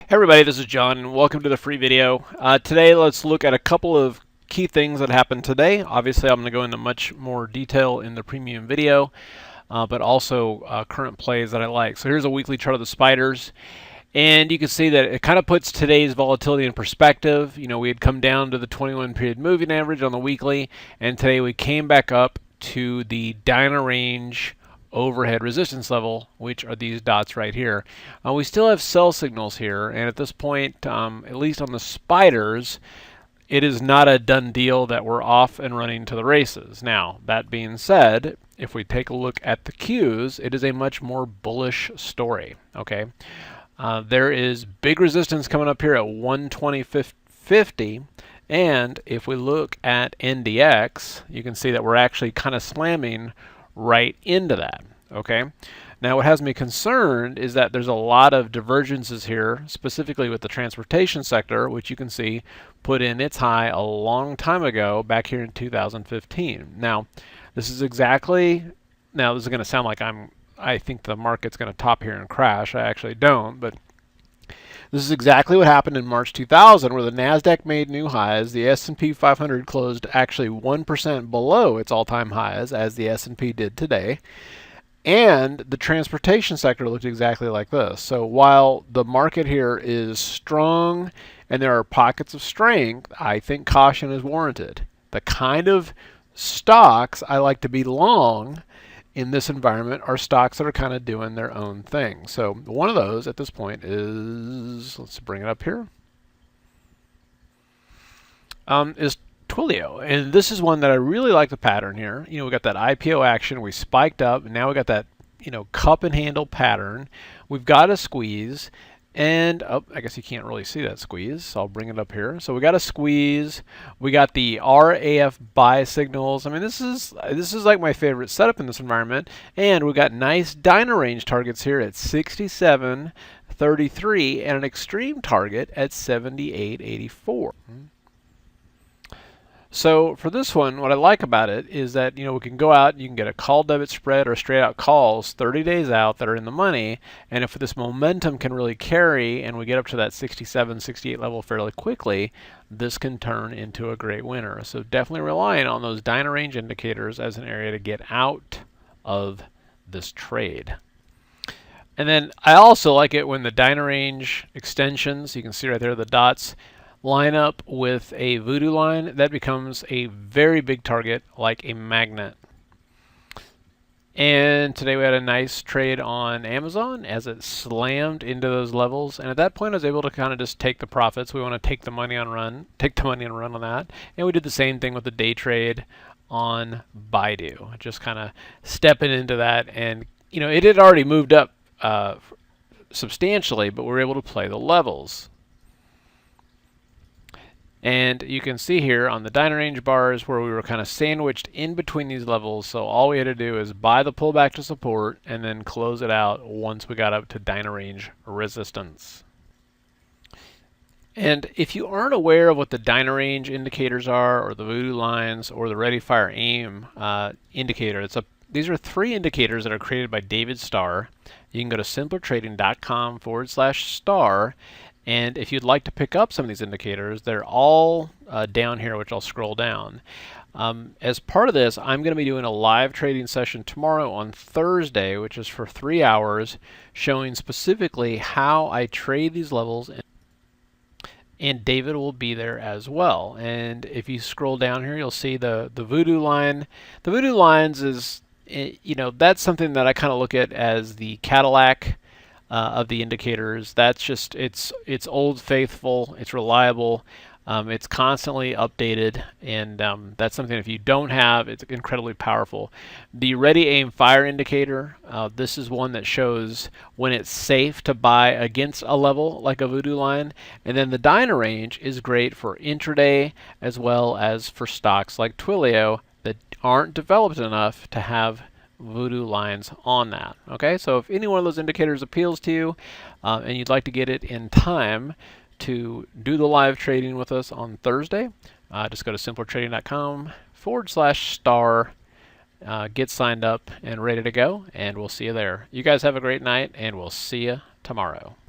Hey everybody, this is John and welcome to the free video. Today let's look at a couple of key things that happened today. Obviously I'm going to go into much more detail in the premium video, but also current plays that I like. So here's a weekly chart of the spiders, and you can see that it kind of puts today's volatility in perspective. You know, we had come down to the 21 period moving average on the weekly, and today we came back up to the Dyna range overhead resistance level, which are these dots right here. We still have sell signals here, and at this point, at least on the spiders, it is not a done deal that we're off and running to the races. Now, that being said, if we take a look at the Qs, it is a much more bullish story. Okay, there is big resistance coming up here at 120.50. And if we look at NDX, you can see that we're actually kind of slamming right into that. Okay. Now, what has me concerned is that there's a lot of divergences here, specifically with the transportation sector, which you can see put in its high a long time ago, back here in 2015. Now, this is exactly. Now, this is going to sound like I think the market's going to top here and crash. I actually don't, but this is exactly what happened in March 2000, where the Nasdaq made new highs. The S&P 500 closed actually 1% below its all-time highs, as the S&P did today. And the transportation sector looked exactly like this. So while the market here is strong and there are pockets of strength, I think caution is warranted. The kind of stocks I like to be long in this environment are stocks that are kind of doing their own thing. So one of those at this point is, let's bring it up here, is TWLO. And this is one that I really like the pattern here. You know, we got that IPO action, we spiked up, and now we got that, you know, cup and handle pattern. We've got a squeeze, and oh, I guess you can't really see that squeeze, so I'll bring it up here. So we got a squeeze, we got the RAF buy signals. I mean, this is like my favorite setup in this environment, and we got nice Dyna range targets here at 67.33 and an extreme target at 78.84. So for this one, what I like about it is that, you know, we can go out and you can get a call debit spread or straight out calls 30 days out that are in the money. And if this momentum can really carry and we get up to that 67, 68 level fairly quickly, this can turn into a great winner. So definitely relying on those Dyna range indicators as an area to get out of this trade. And then I also like it when the Dyna range extensions, you can see right there the dots, line up with a voodoo line. That becomes a very big target, like a magnet. And today we had a nice trade on Amazon as it slammed into those levels. And at that point, I was able to kind of just take the profits. We want to take the money and run on that. And we did the same thing with the day trade on Baidu, just kind of stepping into that. And you know, it had already moved up substantially, but we were able to play the levels. And you can see here on the Dyna range bars where we were kind of sandwiched in between these levels. So all we had to do is buy the pullback to support and then close it out once we got up to Dyna range resistance. And if you aren't aware of what the Dyna range indicators are, or the voodoo lines, or the ready fire aim indicator, these are three indicators that are created by David Starr. You can go to simplertrading.com/star. And if you'd like to pick up some of these indicators, they're all down here, which I'll scroll down. As part of this, I'm going to be doing a live trading session tomorrow on Thursday, which is for 3 hours, showing specifically how I trade these levels. And David will be there as well. And if you scroll down here, you'll see the voodoo line. The voodoo lines is, you know, that's something that I kind of look at as the Cadillac of the indicators. That's just, it's old faithful, it's reliable, it's constantly updated, and that's something if you don't have, it's incredibly powerful. The ready aim fire indicator, this is one that shows when it's safe to buy against a level like a voodoo line. And then the Dyna range is great for intraday as well as for stocks like TWLO that aren't developed enough to have voodoo lines on that. Okay, so if any one of those indicators appeals to you and you'd like to get it in time to do the live trading with us on Thursday, just go to simplertrading.com/star, get signed up and ready to go, and we'll see you there. You guys have a great night, and we'll see you tomorrow.